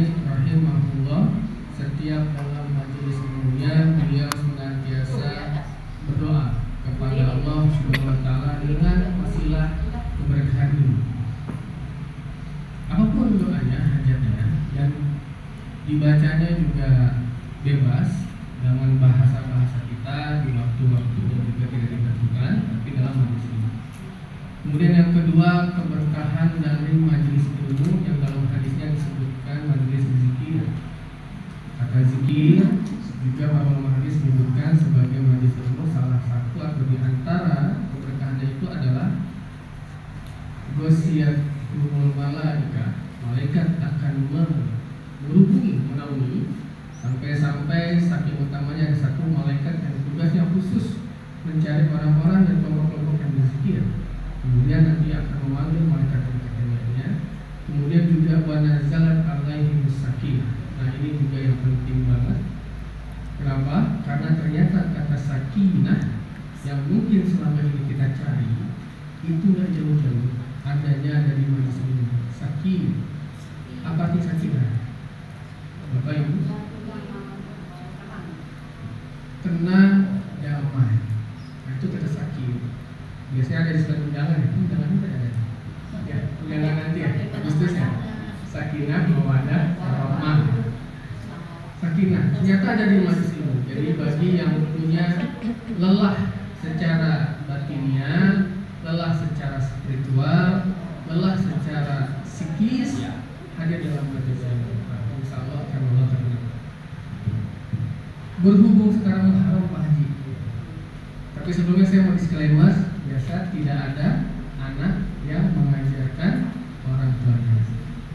Al-Albani rahimahullah, setiap dalam majelis ilmunya beliau senantiasa berdoa kepada Allah Subhanahu wa taala dengan wasilah keberkahan ini. Apapun doanya, hajatnya, dan dibacanya juga bebas dengan bahasa-bahasa kita di waktu-waktu yang juga tidak ditentukan, tapi dalam majelis ini. Kemudian yang kedua, keberkahan dari majelis ilmu yang dalam hadisnya disebutkan majelis zikir. Kata zikir juga para ulama hadis menyebutkan sebagai majelis ilmu salah satu atau di antara keberkahannya itu adalah gosiyatulul malaika, malaikat akan menghubungi, menaungi, sampai-sampai saking utamanya ada satu malaikat yang tugasnya khusus mencari orang-orang dan kelompok-kelompok yang berzikir. Kemudian nanti akan memanggil malaikat yang lainnya. Kemudian juga wa nazalat alaihim sakinah. Nah, ini juga yang penting banget. Kenapa? Karena ternyata kata sakinah yang mungkin selama ini kita cari itu nggak jauh-jauh, adanya dari majelis ini. Sakinah. Apa arti sakinah? Bapak Ibu? Tenang, damai. Nah, itu kata sakinah. Biasanya ada di surat undangan ya, undangan itu ada. Ya, undangan nanti ya, Agustus ya. Sakinah, mawaddah, warahmah. Sakinah, ternyata ada di majelis ilmu. Jadi bagi yang punya lelah secara batiniah, lelah secara spiritual, lelah secara psikis, hadir dalam majelis ilmu. Insya Allah akan Allah terkenal. Berhubung sekarang Muharram Pak Haji. Tapi sebelumnya saya mau disclaimer, biasa tidak ada anak yang mengajarkan orang tuanya.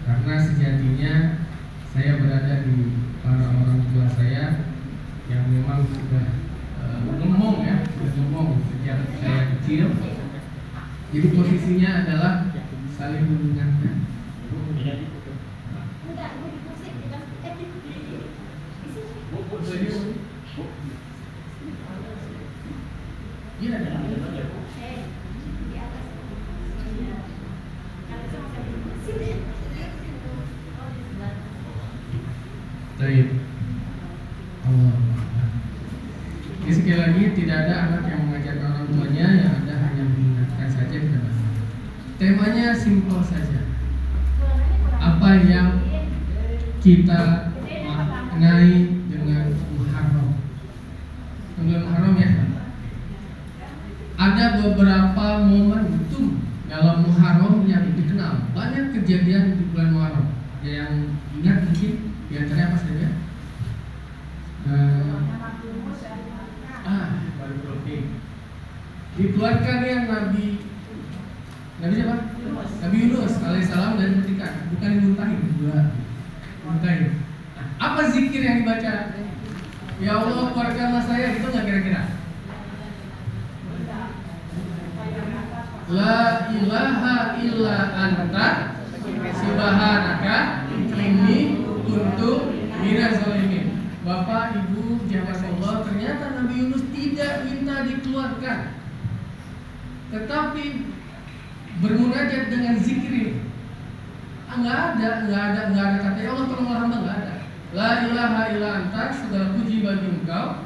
Karena sejatinya saya berada di para orang tua saya yang memang sudah ngomong ya, sudah ngomong sejak saya kecil. Jadi posisinya adalah saling mengingatkan. Iya ada. Baik. Allah. Jadi sekali lagi tidak ada anak yang mengajarkan orang tuanya, yang ada hanya mengingatkan saja kepada. Temanya simpel saja. Apa yang kita maknai dengan Muharram? Bulan Muharram ya. Ada beberapa momentum dalam Muharram yang dikenal. Banyak kejadian di bulan Muharram. Yang ingat mungkin di antaranya apa saja? Dikeluarkan yang Nabi siapa? Nabi Yunus alaihissalam dari percikan. Bukan dimuntahin, muntahin. Apa zikir yang dibaca? Ya Allah, keluarkanlah saya, itu nggak kira-kira? La ilaha illa anta subhanaka inni kuntu minaz zalimin. Bapak, Ibu, jamaah Allah, ternyata Nabi Yunus tidak minta dikeluarkan, tetapi bermunajat dengan zikir ini. Nggak ada kata ya Allah tolonglah hamba, nggak ada. La ilaha illa anta, segala puji bagi Engkau,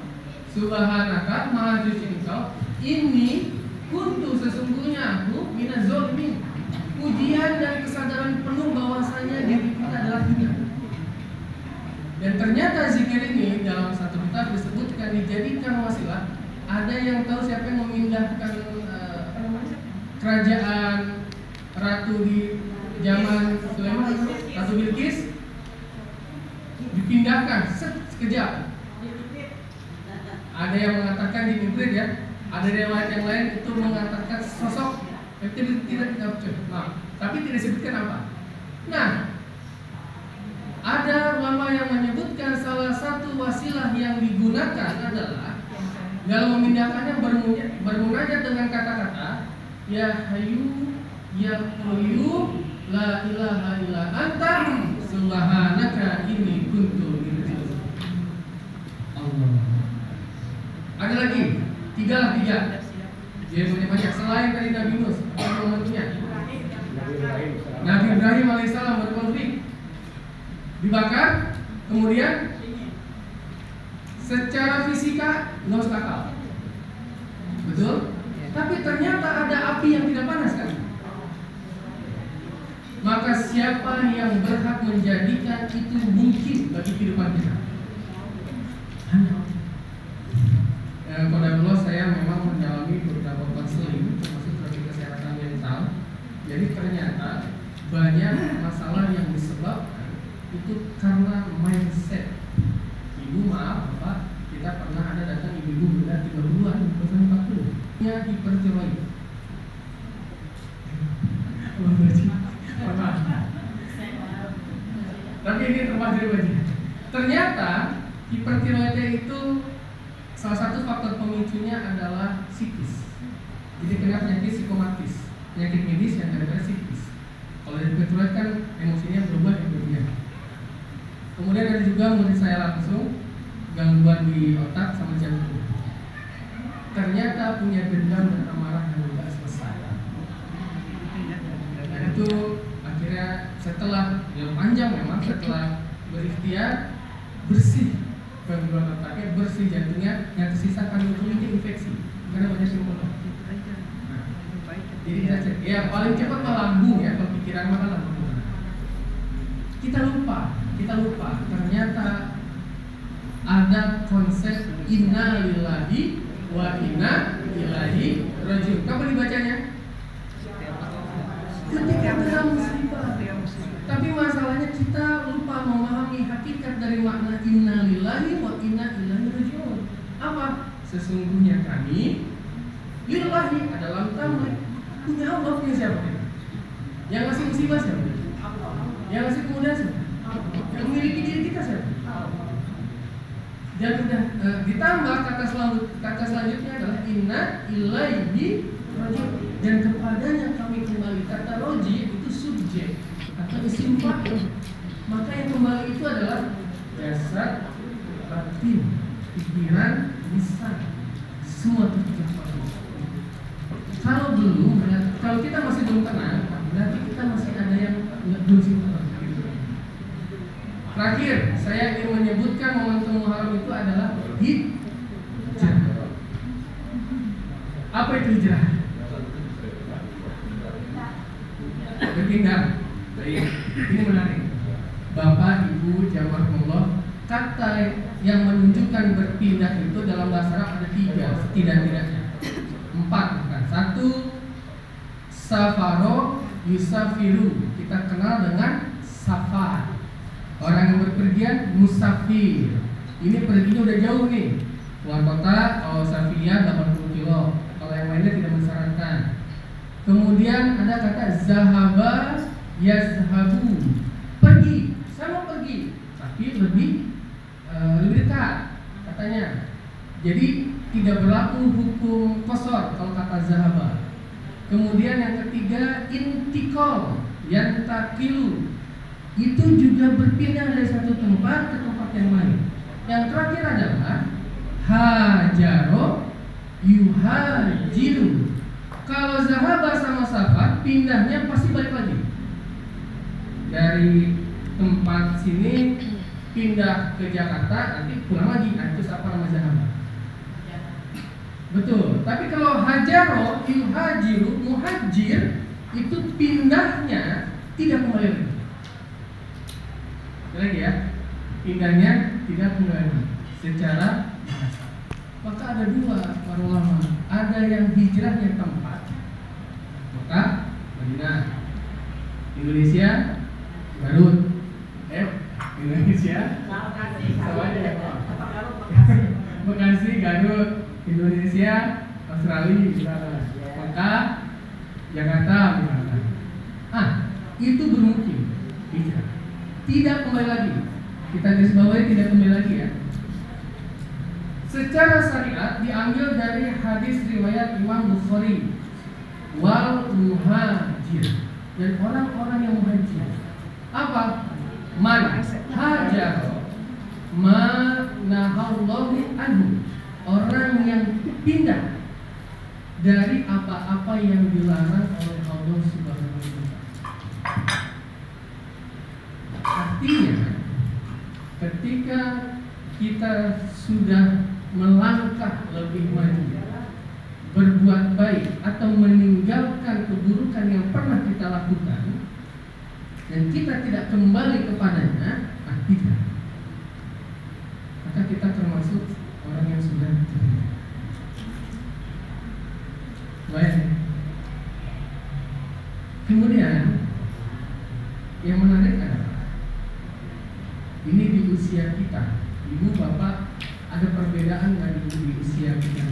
subhanaka, maha suci Engkau, ini kuntu, sesungguhnya aku minaz zalimin. Pujian dan kesadaran penuh bahwasanya diri kita adalah hina. Dan ternyata zikir ini dalam satu kitab disebutkan dijadikan wasilah. Ada yang tahu siapa yang memindahkan kerajaan ratu di zaman Sulaiman, Ratu Bilqis, dipindahkan sekejap. Ada yang mengatakan di Madrid ya, ada riwayat yang lain itu mengatakan sosok tidak tapi tidak disebutkan apa. Nah, ada ulama yang menyebutkan salah satu wasilah yang digunakan adalah dalam memindahkannya bermunajat dengan kata-kata ya Hayyu ya Qayyum la ilaha illa anta subhanaka inni kuntu minaz zalimin. Allah. Ada lagi tiga. Dia banyak selain dari Nabi Yunus. Apa momentumnya? Nabi Ibrahim alaihissalam berkonflik. dibakar, kemudian secara fisika lost akal, betul? Tapi ternyata ada api yang tidak panas kan? Maka siapa yang berhak menjadikan itu mungkin bagi kehidupan kita? Hanya Allah. Saya memang mengalami beberapa konseling termasuk terapi kesehatan mental. Jadi ternyata banyak masalah yang disebabkan itu karena mindset. Ibu maaf Bapak, kita pernah ada datang ibu-ibu udah 30-an, bahkan 40 nya hipertiroid. Tapi ini termasuk wajib. Ternyata hipertiroidnya itu salah satu faktor pemicunya adalah psikis. Jadi kena penyakit psikomatis, penyakit medis yang gara-gara psikis. Kalau hipertiroid kan emosinya berubah yang berlebihan. Kemudian ada juga murid saya langsung gangguan di otak sama jantung. Ternyata punya dendam dan amarah yang tidak selesai. Dan itu akhirnya setelah yang panjang memang setelah berikhtiar bersih gangguan otaknya, bersih jantungnya, yang tersisa kandungannya infeksi karena banyak simptom. Jadi kita cek, ya paling cepat ke lambung ya, kalau pikiran maka lambung. Kita lupa ternyata ada konsep inna lillahi wa inna ilaihi rajiun. Kapan dibacanya? Ketika ada musibah. Tapi masalahnya kita lupa memahami hakikat dari makna inna lillahi wa inna ilaihi rajiun. Apa? Sesungguhnya kami lillahi adalah tamlik. Punya Allah, punya siapa kita? Yang ngasih musibah siapa? Yang ngasih kemudahan siapa? Yang memiliki diri kita siapa? Dan udah ditambah kata selanjutnya adalah inna ilaihi rajiun, dan kepadanya kami kembali. Kata roji itu subjek atau isim fa'il. Maka yang kembali itu adalah jasad, batin, pikiran, lisan, semua terpecah. Kalau kita masih belum tenang, berarti kita masih ada yang belum tenang. Terakhir, saya ingin menyebutkan momentum Muharram itu adalah hijrah. Apa itu hijrah? Berpindah. Ini menarik. Bapak, Ibu, jazakumullah. Kata yang menunjukkan berpindah itu dalam bahasa Arab ada 3, setidak-tidaknya 4 bukan 1. Safaro yusafiru, kita kenal dengan safar. Orang yang berpergian musafir. Ini perginya udah jauh nih, keluar kota. Kalau Safia 80 kilo, kalau yang lainnya tidak mensyaratkan. Kemudian ada kata zahaba yazhabu, pergi, saya mau pergi, tapi lebih dekat katanya. Jadi tidak berlaku hukum qasar kalau kata zahaba. Kemudian yang ketiga intikal, yantakilu, itu juga berpindah dari satu tempat ke tempat yang lain. Yang terakhir adalah hajaro yuhajiru. Kalau zahaba sama safar, pindahnya pasti balik lagi. Dari tempat sini pindah ke Jakarta, nanti pulang lagi. Nah, itu apa nama zahaba? Betul. Tapi kalau hajaro yuhajiru, muhajir, itu pindahnya tidak kembali lagi. Lagi ya, pindahnya tidak kembali secara bahasa. Maka ada 2 para ulama. Ada yang hijrahnya tempat, Mekah, Madinah, Indonesia, Garut, Indonesia, Bekasi, Garut, Indonesia, Australia, Mekah, Jakarta, misalnya. Itu bermungkin hijrah. Tidak kembali lagi. Kita garis bawahi tidak kembali lagi ya. Secara syariat diambil dari hadis riwayat Imam Bukhari, wal muhajir, dan orang-orang yang muhajir. Apa? Man hajar ma nahallahu anhu, orang yang pindah dari apa-apa yang dilarang oleh Allah Subhanahu wa taala. Artinya ketika kita sudah melangkah lebih maju, berbuat baik atau meninggalkan keburukan yang pernah kita lakukan, dan kita tidak kembali kepadanya, tidak, maka kita termasuk orang yang sudah terhina. Baik. Kemudian yang menarik adalah ini di usia kita, ibu bapak, ada perbedaan nggak di usia kita?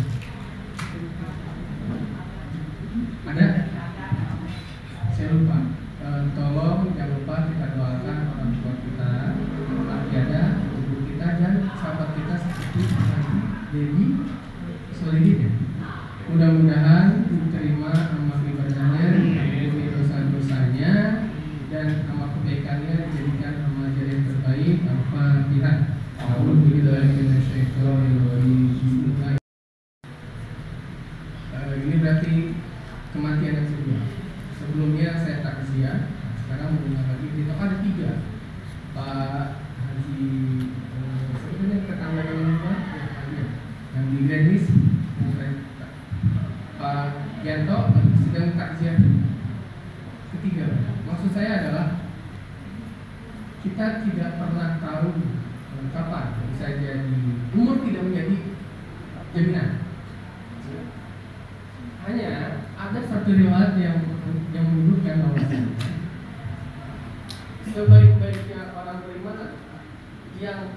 Ada? Saya lupa. Tolong jangan lupa kita doakan orang tua kita, ada ibu kita dan sahabat kita seperti Dewi Solihidin. Mudah-mudahan diterima amal ibadahnya, diampuni dosa-dosanya, dan amal kebaikannya dijadikan amal jariah terbaik. Al-Fatihah. Ini berarti kematian yang kedua. Sebelumnya saya takziah, sekarang mendengar lagi. Itu ada 3. Pak Haji sebenarnya tetangga yang di Granis, Pak Yanto sedang takziah ketiga. Maksud saya adalah kita tidak pernah tahu kapan bisa jadi, umur tidak menjadi jaminan. Hanya ada satu riwayat yang menyebutkan bahwa sebaik-baiknya orang beriman yang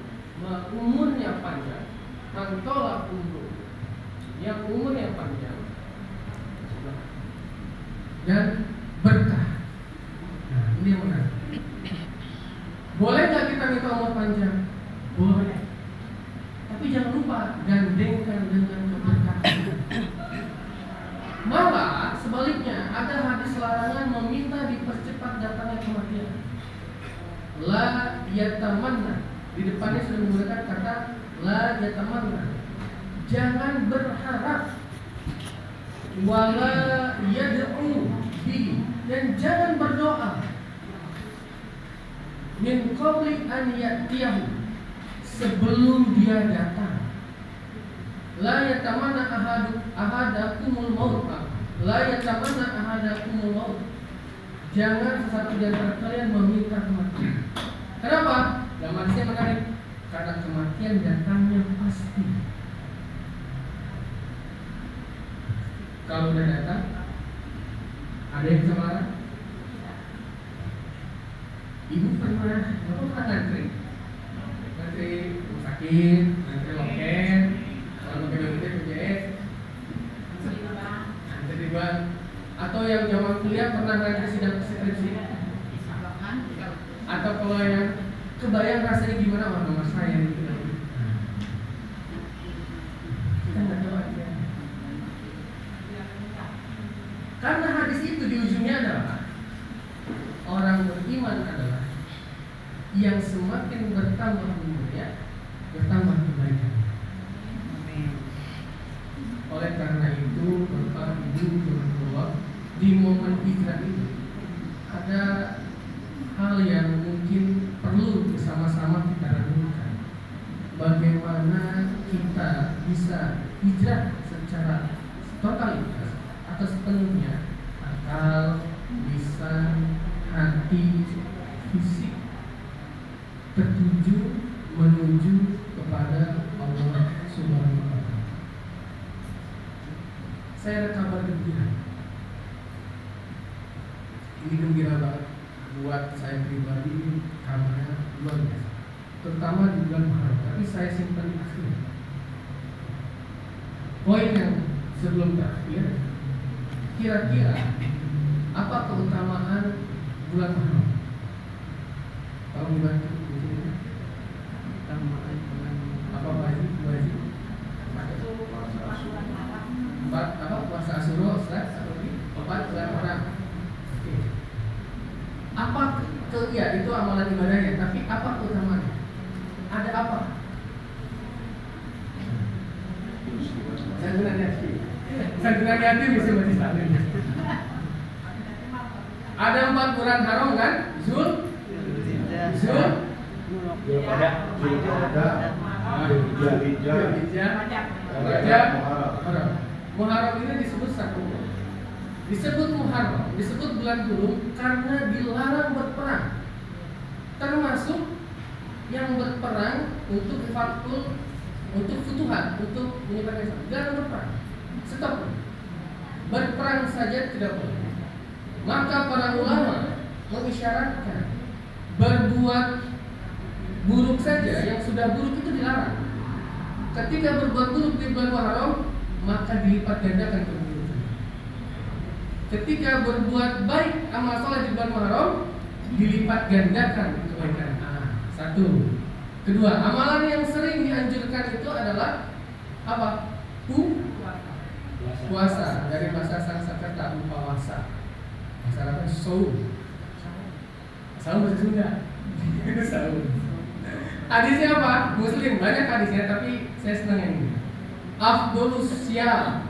umurnya panjang, mantola umur, yang umurnya panjang dan berkah. Nah, ini yang menarik. Boleh nggak kita minta umur panjang? Boleh. Tapi jangan lupa gandengkan dengan keberkahan. Malah sebaliknya, ada hadis larangan meminta dipercepat datangnya kematian. La yatamanna, di depannya sudah menggunakan kata la yatamanna. Jangan berharap. Wala yad'u bihi, dan jangan berdoa. Min qabli an ya'tiyahu, sebelum dia datang. La yatamanna ahadakumul maut. La yatamanna ahadakumul maut. Jangan satu di antara kalian meminta kematian. Kenapa? Dalam hadisnya menarik. Karena kematian datangnya pasti. Kalau udah datang, ada yang bisa marah? Ibu pernah ngantri rumah sakit, ngantri loket, kalau loket PJS, ngantri di bank, atau yang zaman kuliah pernah ngantri sidang skripsi, atau kalau yang kebayang rasanya gimana orang saya gitu. Kita nggak tahu aja. Karena hadis itu di ujungnya adalah orang beriman adalah yang semakin bertambah umurnya, bertambah kebaikan. Oleh karena itu, Bapak Ibu Rasulullah, di momen hijrah itu ada hal yang mungkin perlu bersama-sama kita renungkan. Bagaimana kita bisa hijrah secara totalitas atau sepenuhnya, akal, lisan, hati, fisik, tertuju menuju kepada Allah Subhanahu wa Ta'ala. Saya ada kabar gembira. Ini gembira banget buat saya pribadi, kabarnya luar biasa. Terutama di bulan Maret, tapi saya simpan di akhir. Poin yang sebelum terakhir, kira-kira apa keutamaan bulan Maret? Tolong dibantu. Keutamaan bulan apa Haji? Empat apa? Puasa Asyura, satu lagi. 4 bulan Maret. Apa ya itu amalan ibadahnya, tapi apa keutamaannya? Ada apa? Santunan hati bisa baca salim. Ada 4 bulan haram kan? Zul, Muharram ini disebut satu. Disebut Muharram, disebut bulan Huruf karena dilarang berperang. Termasuk yang berperang untuk fatul, untuk futuhat, untuk menyebarkan Islam. Jangan berperang. Stop. Berperang saja tidak boleh. Maka para ulama mengisyaratkan berbuat buruk saja, yang sudah buruk itu dilarang. Ketika berbuat buruk di bulan Muharram, maka dilipat gandakan keburukan. Ketika berbuat baik amal saleh di bulan Muharram, dilipat gandakan kebaikan. Satu. Kedua, amalan yang sering dianjurkan itu adalah apa? Puasa. Dari bahasa Sanskerta upawasa. Bahasa Arabnya saum. Saum bahasa Sunda. Saum. Hadisnya apa? Muslim, banyak hadisnya, tapi saya senang yang ini. Afdolus syam,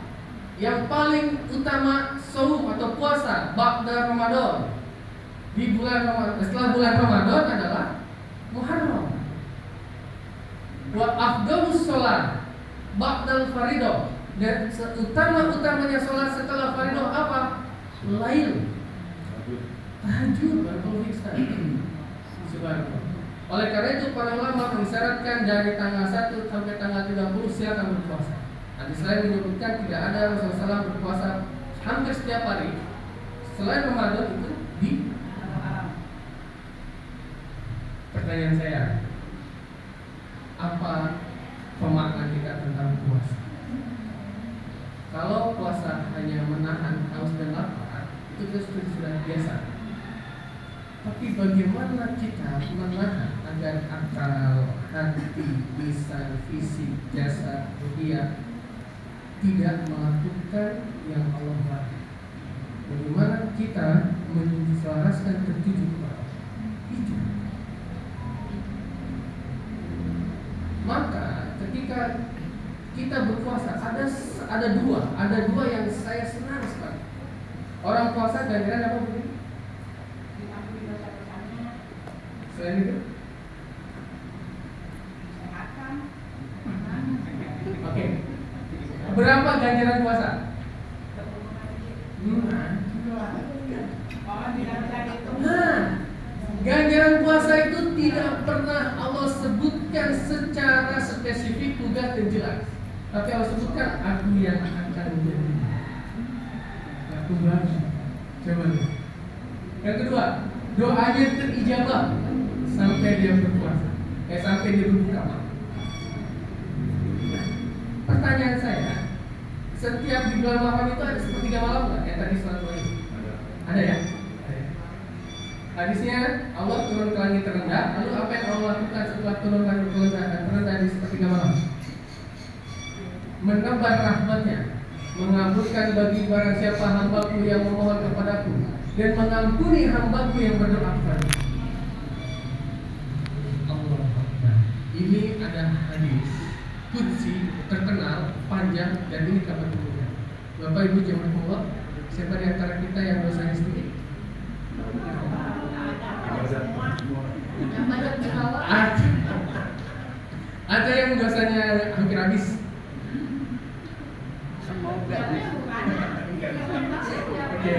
yang paling utama saum atau puasa ba'da Ramadan. Di bulan Ramadan, setelah bulan Ramadan adalah Muharram. Wa afdolus sholat ba'dal faridah, dan utama-utamanya sholat setelah faridah apa? Lail, tahajud. Subhanallah. Oleh karena itu para ulama mengisyaratkan dari tanggal 1 sampai tanggal 30 silakan berpuasa. Hadis lain menyebutkan tidak ada Rasulullah SAW berpuasa hampir setiap hari selain Ramadan itu di. Pertanyaan saya, apa pemaknaan kita tentang puasa? Kalau puasa hanya menahan haus dan lapar, itu kita sudah biasa. Tapi bagaimana kita menahan agar akal, hati, lisan, fisik, jasad, ruhiyah tidak melakukan yang Allah larang? Bagaimana kita menyelaraskan ketujuh kepada Allah? Itu. Maka ketika kita berpuasa ada dua yang saya senang sekali. Orang puasa ganjaran apa begini? Selain itu? Oke. Berapa ganjaran puasa? Nah, ganjaran puasa itu tidak pernah Allah sebutkan secara spesifik, tugas dan jelas. Tapi Allah sebutkan aku yang akan menjadi. Aku bangga. Coba. Yang kedua, doanya terijabah sampai dia berpuasa. Sampai dia berbuka. Pertanyaan saya, setiap di bulan Muharram itu ada sepertiga malam nggak? Yang tadi sholat maghrib. Ada ya? Hadisnya Allah turun ke langit terendah. Lalu apa yang Allah lakukan setelah turun ke langit terendah di sepertiga malam? Menebar rahmatnya, mengampunkan bagi barang siapa hambaku yang memohon kepadaku, dan mengampuni hambaku yang berdoa kepadaku. Allah Akbar. Ini ada hadis qudsi terkenal, panjang, dan ini kabar kemudian. Bapak Ibu jemaah Allah, siapa di antara kita yang dosanya sedikit? Ada yang dosanya hampir habis. Semoga. Oke,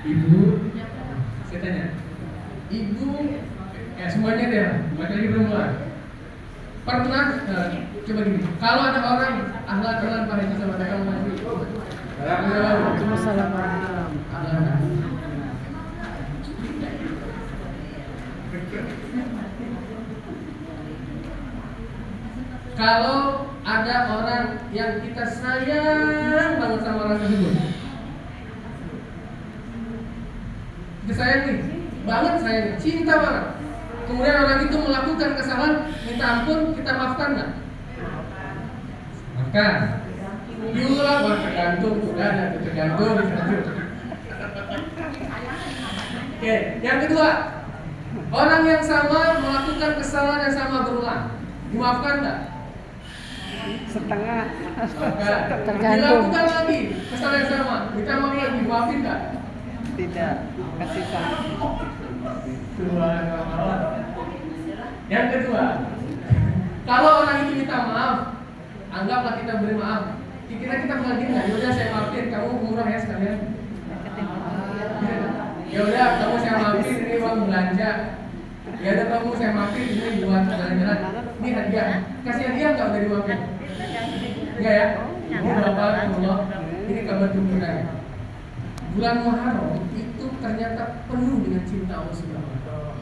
Ibu, saya tanya, Ibu, ya semuanya deh, lagi belum mulai. Pernah, coba gini, kalau ada orang ahlan Pak Haji sama kamu nanti. Waalaikumsalam. Kalau ada orang yang kita sayang banget sama orang tersebut, kita sayang nih, banget sayang, cinta banget. Kemudian orang itu melakukan kesalahan, minta ampun, kita maafkan nggak? Maafkan. Diulang, tergantung, udah ada tergantung. Oke, yang kedua, orang yang sama melakukan kesalahan yang sama berulang, dimaafkan nggak? Setengah. Maafkan. Dilakukan lagi kesalahan yang sama, kita mau lagi, maafin nggak? Tidak, kasih sayang. Yang kedua, kalau orang itu minta maaf, anggaplah kita beri maaf. Kira kita bakal gini nggak? Yaudah saya maafin, kamu umroh ya sekalian. Yaudah kamu saya maafin, ini uang belanja. Ya udah kamu saya maafin, ini buat jalan-jalan. Ini hadiah, kasih hadiah nggak udah dimaafin? Enggak ya? Ini Bapak Allah, ini kabar gembira ya. Bulan Muharram itu ternyata penuh dengan cinta Allah Subhanahu wa Ta'ala.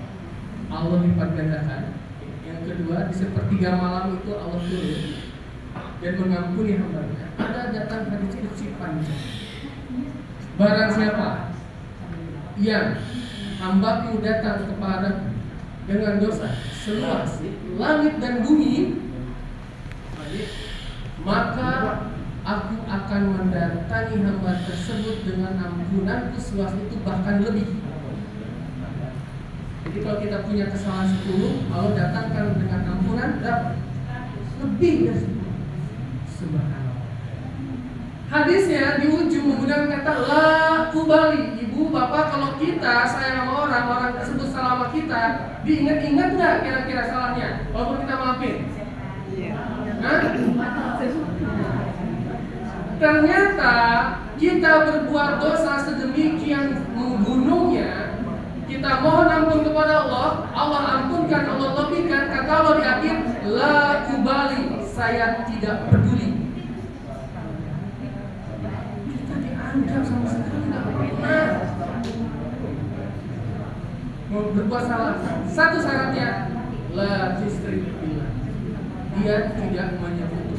Allah lipat gandakan. Yang kedua, di sepertiga malam itu Allah turun dan mengampuni hamba-Nya. Ada datang hadis qudsi panjang. Barang siapa yang hamba-Ku datang kepada dengan dosa seluas langit dan bumi, maka Aku akan mendatangi hamba tersebut dengan ampunanku seluas itu, bahkan lebih. Jadi kalau kita punya kesalahan 10, Allah datangkan dengan ampunan berapa? Lebih dari 10. Subhanallah. Hadisnya di ujung menggunakan kata la ubali. Ibu, bapak, kalau kita sayang sama orang tersebut salah sama kita, diingat-ingat nggak kira-kira salahnya? Walaupun kita maafin. Hah? Ternyata kita berbuat dosa sedemikian membunuhnya, kita mohon ampun kepada Allah, Allah ampunkan, Allah lebihkan. Kata Allah di akhir, la ubali, saya tidak peduli. Kita dianggap sama sekali tidak pernah mau berbuat salah. Satu syaratnya, la tusyrik billah, dia tidak menyebut.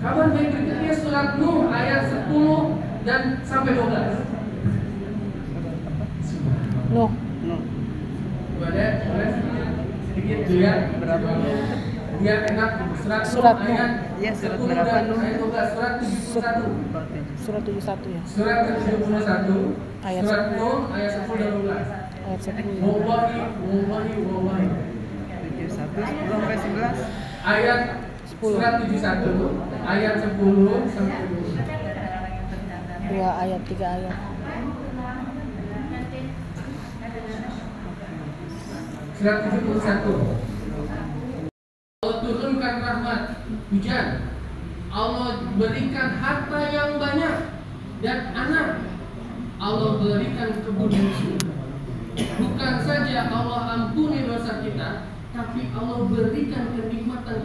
Kawan baik berikutnya surat Nuh ayat 10 dan sampai 12. Nuh. Boleh sedikit lihat berapa? Biar enak. Surat Nuh ayat ya, surat 10 berapa dan Nuh? ayat 12, surat 71. Surat 71 ya. Surat 71 ayat surat Nuh ayat 10 dan 12. Ayat 10. Wallahi 71 sampai 11. Ayat surat 71 ayat 10 sampai 12. 2 ayat, 3 ayat. Surat 71. Allah turunkan rahmat, hujan. Allah berikan harta yang banyak dan anak. Allah berikan kebun yang subur. Bukan saja Allah ampuni dosa kita, tapi Allah berikan kenikmatan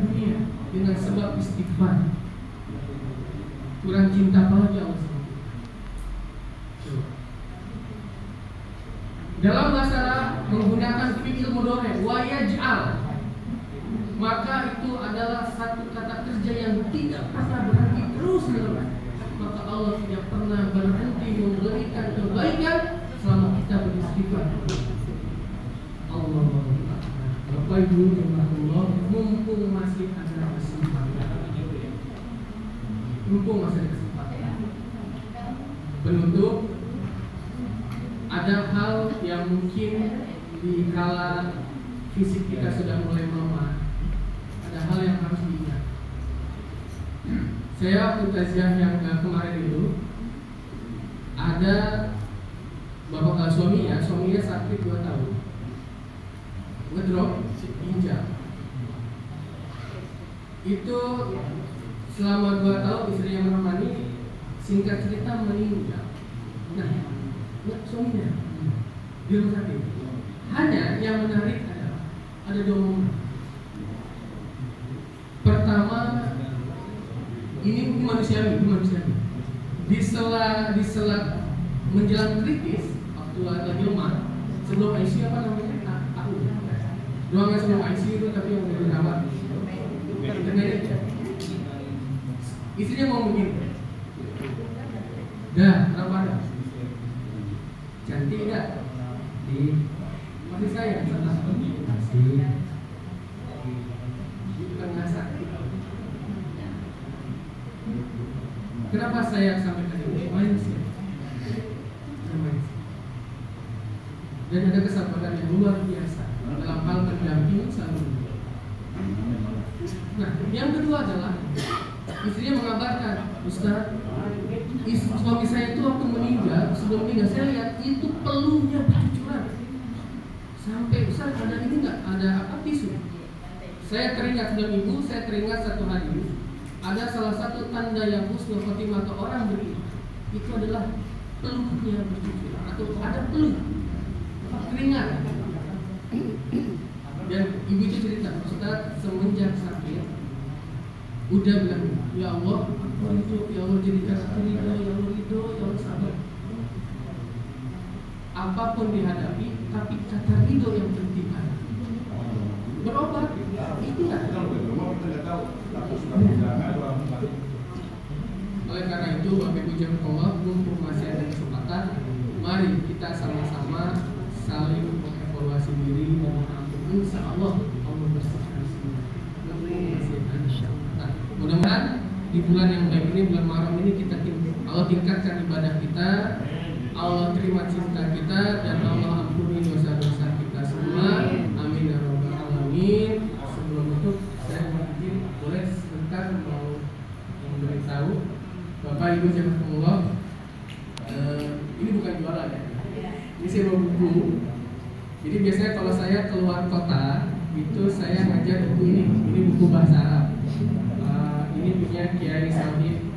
dunia dengan sebab istighfar. Kurang cinta apa lagi Allah? Dalam bahasa Arab menggunakan fi'il mudhari wa yaj'al, maka itu adalah satu kata kerja yang tidak pernah berhenti, terus menerus. Maka Allah tidak pernah berhenti memberikan kebaikan selama kita beristighfar. Allah. Bapak Ibu yang Allah, mumpung masih ada kesempatan, penutup, ada hal yang mungkin di kala fisik kita sudah mulai melemah, ada hal yang harus diingat. Saya waktu taziah yang kemarin itu, ada bapak suaminya sakit 2 tahun, ngedrop ginjal. Itu selama 2 tahun istrinya menemani, singkat cerita meninggal. Nah, suaminya di rumah sakit. Hanya yang menarik adalah ada 2 momen. Pertama, ini manusiawi. Di sela menjelang kritis, waktu lagi lemah, sebelum ICU apa namanya? Ruangan sebelum ICU itu, tapi yang udah dirawat. Istrinya mau begini. Dah, kenapa dah? Cantik enggak? Masih sayang sama masih. Bukan ngasah. Kenapa saya sampai tadi? Mindset. Dan ada kesabaran yang luar biasa dalam hal mendampingi selalu. Nah, yang kedua adalah istrinya mengabarkan, Ustaz, suami saya itu waktu meninggal, sebelum meninggal saya lihat itu peluhnya bercucuran sampai enggak ada apa tisu. Saya teringat dengan ibu, saya teringat satu hadis. Ada salah satu tanda yang husnul khotimah atau orang beriman itu adalah peluhnya bercucur atau ada peluh keringat. Dan ibu itu cerita, Ustaz semenjak sakit udah bilang, ya Allah, aku itu, ya Allah jadikan aku ridho, ya Allah ridho, ya Allah sabar. Apapun dihadapi, tapi kata ridho yang penting ada. Berobat, ikhtiar. Oleh karena itu, Bapak Ibu jemaah, mumpung masih ada kesempatan, mari kita sama-sama saling mengevaluasi diri dan mengampuni. Insya Allah Allah bersihkan semua. Nah, mudah-mudahan di bulan yang baik ini, bulan Muharram ini, kita Allah tingkatkan ibadah kita, Allah terima cinta kita, dan Allah ampuni dosa-dosa kita semua. Amin ya rabbal alamin. Sebelum itu saya izin boleh sebentar mau memberitahu Bapak Ibu jemaah, ini bukan jualan ya. Ini saya bawa buku. Jadi biasanya kalau saya keluar kota itu saya ngajar buku ini. Ini buku bahasa Arab. Ini punya Kiai Sohib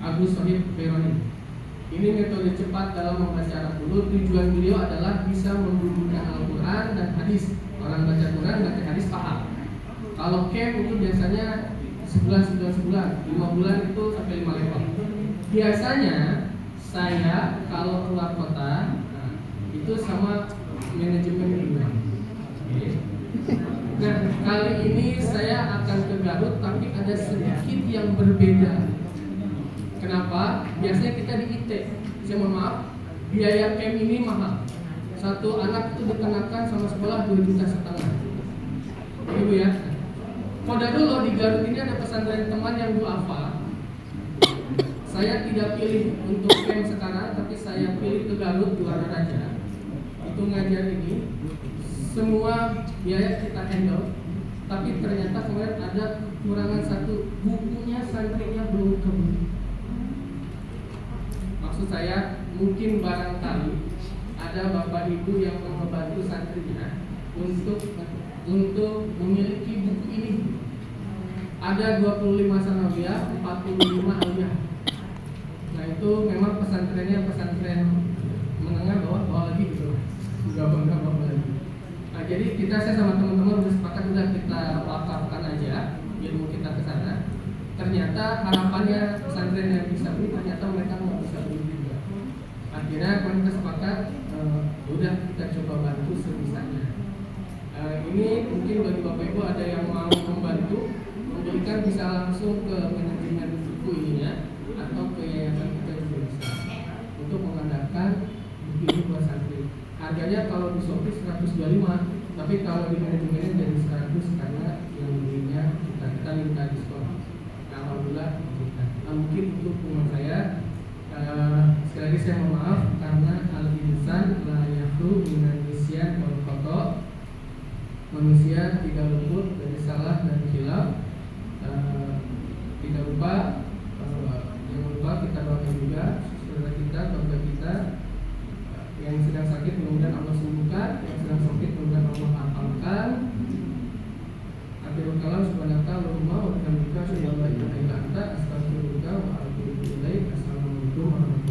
Agus Sohib Beroni. Ini metode cepat dalam membaca Arab dulu. Tujuan beliau adalah bisa menghubungkan Al-Quran dan hadis. Orang baca Quran, baca hadis paham. Kalau camp itu biasanya sebulan, 5 bulan itu sampai 5 level. Biasanya saya kalau keluar kota itu sama manajemen liburan. Nah, kali ini saya akan ke Garut, tapi ada sedikit yang berbeda. Kenapa? Biasanya kita di IT. Saya mohon maaf, biaya camp ini mahal. Satu anak itu dikenakan sama sekolah 2,5 juta. Ibu ya. Kodarullah di Garut ini ada pesantren teman yang duafa. Saya tidak pilih untuk camp sekarang, tapi saya pilih ke Garut, Duararaja. Itu ngajar ini, semua biaya kita handle. Tapi ternyata kemarin ada kekurangan satu, bukunya santrinya belum kebeli. Maksud saya, mungkin barangkali ada bapak ibu yang membantu santrinya untuk memiliki buku ini. Ada 25 sanawiyah, 45 aliyah. Nah itu memang pesantrennya pesantren menengah bawah lagi gitu, nggak bangga lagi. Nah jadi saya sama teman-teman udah sepakat, udah kita wakafkan aja ilmu kita ke sana. Ternyata harapannya pesantren yang bisa beli, ternyata mereka nggak bisa beli juga. Akhirnya kita sepakat, udah kita coba bantu sebisanya. Ini mungkin bagi bapak ibu ada yang mau membantu, memberikan bisa langsung ke manajemen buku ininya atau ke yayasan kita juga bisa untuk mengadakan buku ini buat santri. Harganya kalau di Shopee 125, tapi kalau di manajemennya jadi 100 karena yang belinya kita minta diskon. Alhamdulillah kita. Nah, mungkin untuk pengumuman saya, sekali lagi saya mohon maaf karena al-insan la yakhlu minan nisyan wal khata'. Manusia tidak luput dari salah dan khilaf. Tidak lupa, jangan lupa kita doakan juga saudara kita, keluarga kita yang sedang sakit, mudah-mudahan Allah sembuhkan, yang sedang sakit mudah-mudahan Allah hafalkan. Akhirul kalam subhanaka Allahumma wa bihamdika asyhadu an la ilaha illa anta astaghfiruka wa atubu ilaik. Assalamualaikum warahmatullahi wabarakatuh.